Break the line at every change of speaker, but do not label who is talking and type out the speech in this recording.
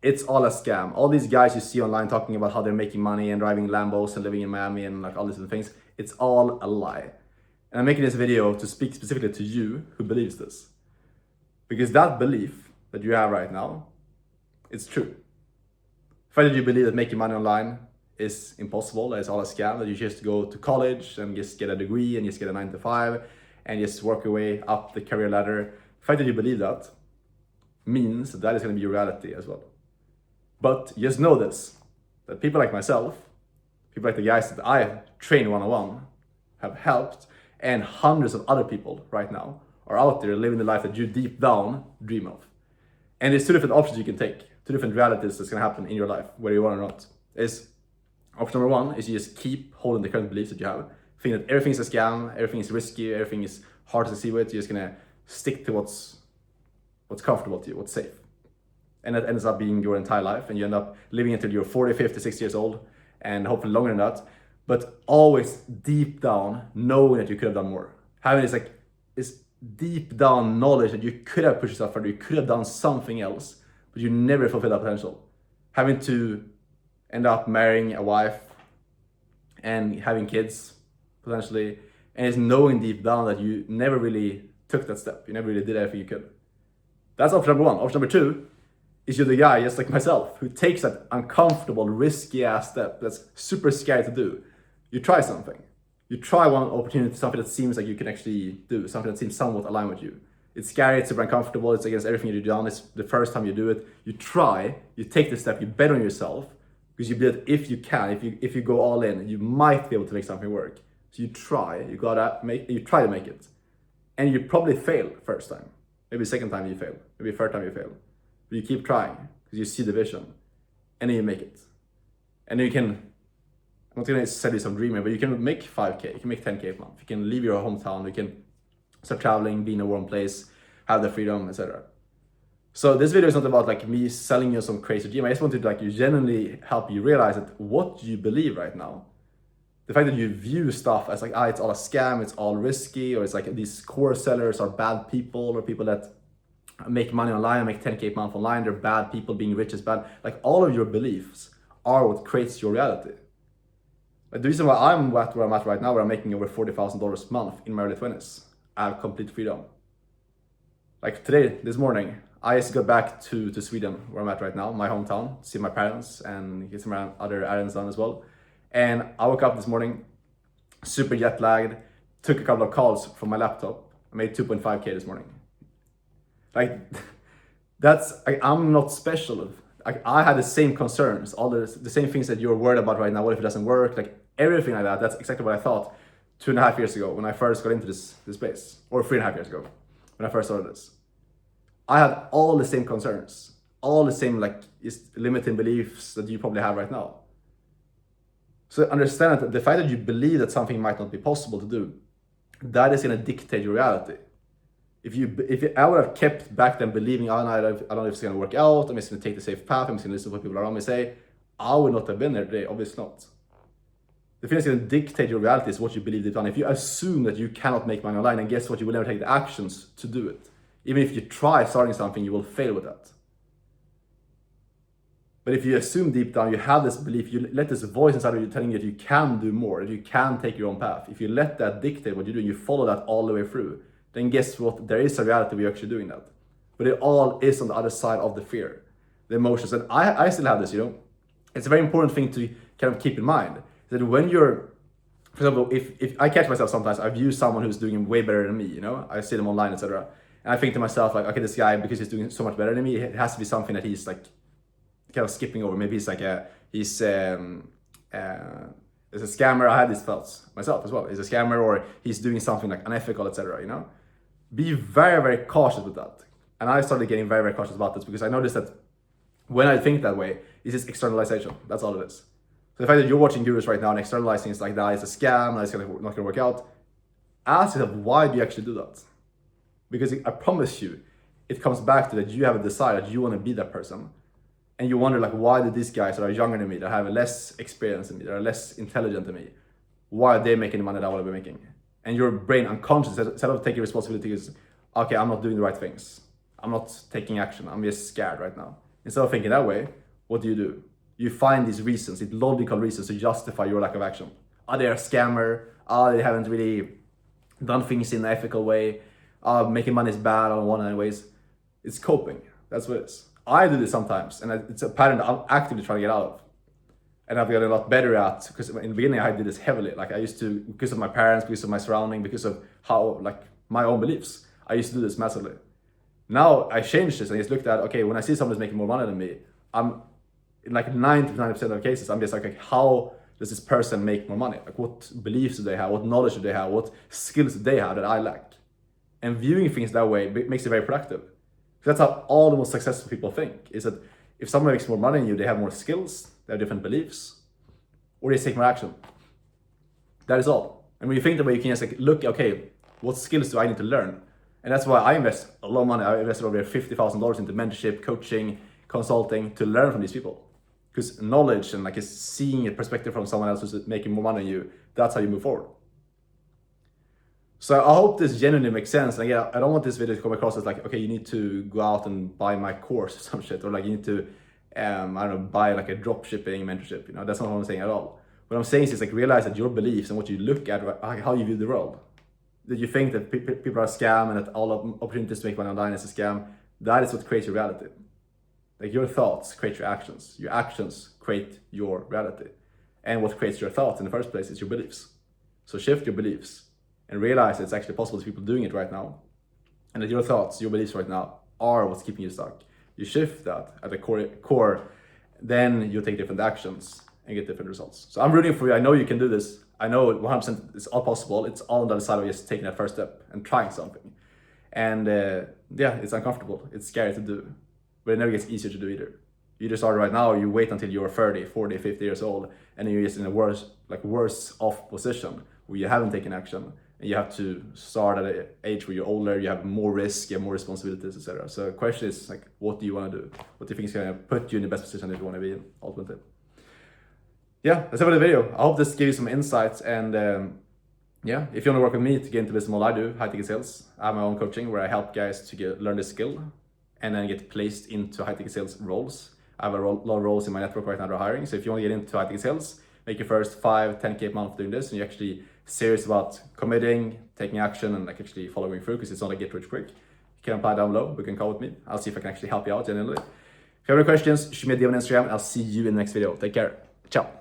it's all a scam. All these guys you see online talking about how they're making money and driving Lambos and living in Miami and like all these things, it's all a lie. And I'm making this video to speak specifically to you who believes this. Because that belief that you have right now, it's true. The fact that you believe that making money online is impossible, that it's all a scam, that you just go to college and just get a degree and just get a 9 to 5 and just work your way up the career ladder. The fact that you believe that means that is going to be your reality as well. But just know this, that people like myself, people like the guys that I train one-on-one, have helped, and hundreds of other people right now are out there living the life that you deep down dream of. And there's two different options you can take, two different realities that's going to happen in your life, whether you want or not. Option number one is you just keep holding the current beliefs that you have, think that everything's a scam, everything is risky, everything is hard to succeed with. You're just going to stick to what's comfortable to you, what's safe. And that ends up being your entire life, and you end up living until you're 40, 50, 60 years old, and hopefully longer than that. But always deep down knowing that you could have done more. Having this deep down knowledge that you could have pushed yourself further, you could have done something else, but you never fulfilled that potential. Having to end up marrying a wife and having kids, potentially, and it's knowing deep down that you never really took that step. You never really did everything you could. That's option number one. Option number two is you're the guy, just like myself, who takes that uncomfortable, risky ass step that's super scary to do. You try something. You try one opportunity, something that seems like you can actually do, something that seems somewhat aligned with you. It's scary, it's super uncomfortable, it's against everything you've done, it's the first time you do it. You try, you take the step, you bet on yourself, because you believe that if you can, if you go all in, you might be able to make something work. So you try, you try to make it. And you probably fail first time. Maybe second time you fail, maybe third time you fail. But you keep trying, because you see the vision, and then you make it. And then you can, I'm not gonna sell you some dream here, but you can make 5K, you can make 10K a month. You can leave your hometown, you can start traveling, be in a warm place, have the freedom, etc. So this video is not about like me selling you some crazy dream. I just want to like genuinely help you realize that what you believe right now, the fact that you view stuff as like, it's all a scam, it's all risky, or it's like these course sellers are bad people, or people that make money online, make 10K a month online, they're bad people, being rich is bad. Like all of your beliefs are what creates your reality. Like the reason why I'm at where I'm at right now, where I'm making over $40,000 a month in my early 20s, I have complete freedom. Like today, this morning, I just got back to Sweden, where I'm at right now, my hometown, see my parents and get some other errands done as well. And I woke up this morning, super jet lagged, took a couple of calls from my laptop. I made 2.5K this morning. Like, I'm not special. I had the same concerns, all the same things that you're worried about right now. What if it doesn't work? Like everything like that. That's exactly what I thought 2.5 years ago when I first got into this space, or 3.5 years ago when I first started this. I had all the same concerns, all the same like limiting beliefs that you probably have right now. So understand that the fact that you believe that something might not be possible to do, that is going to dictate your reality. If I would have kept back then believing, I don't know if it's going to work out, I'm just going to take the safe path, I'm just going to listen to what people around me say, I would not have been there today, obviously not. The thing that's going to dictate your reality is what you believe deep down. If you assume that you cannot make money online, and guess what, you will never take the actions to do it. Even if you try starting something, you will fail with that. But if you assume deep down, you have this belief, you let this voice inside of you telling you that you can do more, that you can take your own path. If you let that dictate what you do, and you follow that all the way through, then guess what? There is a reality where you're actually doing that. But it all is on the other side of the fear, the emotions. And I still have this, It's a very important thing to kind of keep in mind. That when you're, for example, if I catch myself sometimes, I view someone who's doing way better than me, I see them online, etc. And I think to myself, like, okay, this guy, because he's doing so much better than me, it has to be something that he's like kind of skipping over. Maybe he's like he's a scammer. I had these thoughts myself as well. He's a scammer, or he's doing something like unethical, etc. Be very, very cautious with that. And I started getting very, very cautious about this because I noticed that when I think that way, it's just externalization. That's all it is. So the fact that you're watching gurus right now and externalizing is like, that is a scam, that is not going to work out. Ask yourself, why do you actually do that? Because I promise you, it comes back to that you have a desire that you want to be that person. And you wonder, like, why do these guys that are younger than me, that have less experience than me, that are less intelligent than me, why are they making the money that I want to be making? And your brain unconscious, instead of taking responsibility, is, okay, I'm not doing the right things. I'm not taking action. I'm just scared right now. Instead of thinking that way, what do? You find these reasons, these logical reasons to justify your lack of action. Are they a scammer? They haven't really done things in an ethical way. Making money is bad, I don't want it anyways. It's coping. That's what it is. I do this sometimes, and it's a pattern that I'm actively trying to get out of. And I've gotten a lot better at, because in the beginning I did this heavily. Like I used to, because of my parents, because of my surrounding, because of how, like my own beliefs, I used to do this massively. Now I changed this and just looked at, okay, when I see someone who's making more money than me, I'm in like 90% of the cases, I'm just like, okay, how does this person make more money? Like what beliefs do they have? What knowledge do they have? What skills do they have that I lack? And viewing things that way makes it very productive. That's how all the most successful people think, is that if someone makes more money than you, they have more skills, they have different beliefs, or they take more action. That is all. And when you think that way, you can just like look, okay, what skills do I need to learn? And that's why I invest a lot of money. I invested over $50,000 into mentorship, coaching, consulting to learn from these people. Because knowledge and like seeing a perspective from someone else who's making more money than you, that's how you move forward. So I hope this genuinely makes sense. And again, I don't want this video to come across as like, okay, you need to go out and buy my course or some shit, or like you need to, I don't know, buy like a drop shipping mentorship. You know, that's not what I'm saying at all. What I'm saying is like realize that your beliefs and what you look at, how you view the world, that you think that people are a scam and that all opportunities to make money online is a scam, that is what creates your reality. Like your thoughts create your actions. Your actions create your reality. And what creates your thoughts in the first place is your beliefs. So shift your beliefs and realize that it's actually possible to people doing it right now. And that your thoughts, your beliefs right now are what's keeping you stuck. You shift that at the core, then you take different actions and get different results. So I'm rooting for you. I know you can do this. I know 100% it's all possible. It's all on the other side of just taking that first step and trying something. And yeah, it's uncomfortable. It's scary to do, but it never gets easier to do either. You just start right now, you wait until you're 30, 40, 50 years old, and then you're just in a worse off position where you haven't taken action. And you have to start at an age where you're older, you have more risk, you have more responsibilities, etc. So the question is like, what do you want to do? What do you think is going to put you in the best position that you want to be in, ultimately? Yeah, that's it for the video. I hope this gave you some insights. And yeah, if you want to work with me to get into business model I do, high ticket sales, I have my own coaching where I help guys to learn the skill and then get placed into high ticket sales roles. I have a lot of roles in my network right now that are hiring. So if you want to get into high ticket sales, make your first 5, 10K a month doing this, and you're actually serious about committing, taking action, and like actually following through, because it's not a get rich quick. You can apply down below, we can call with me. I'll see if I can actually help you out genuinely. If you have any questions, shoot me a DM on Instagram. I'll see you in the next video. Take care. Ciao.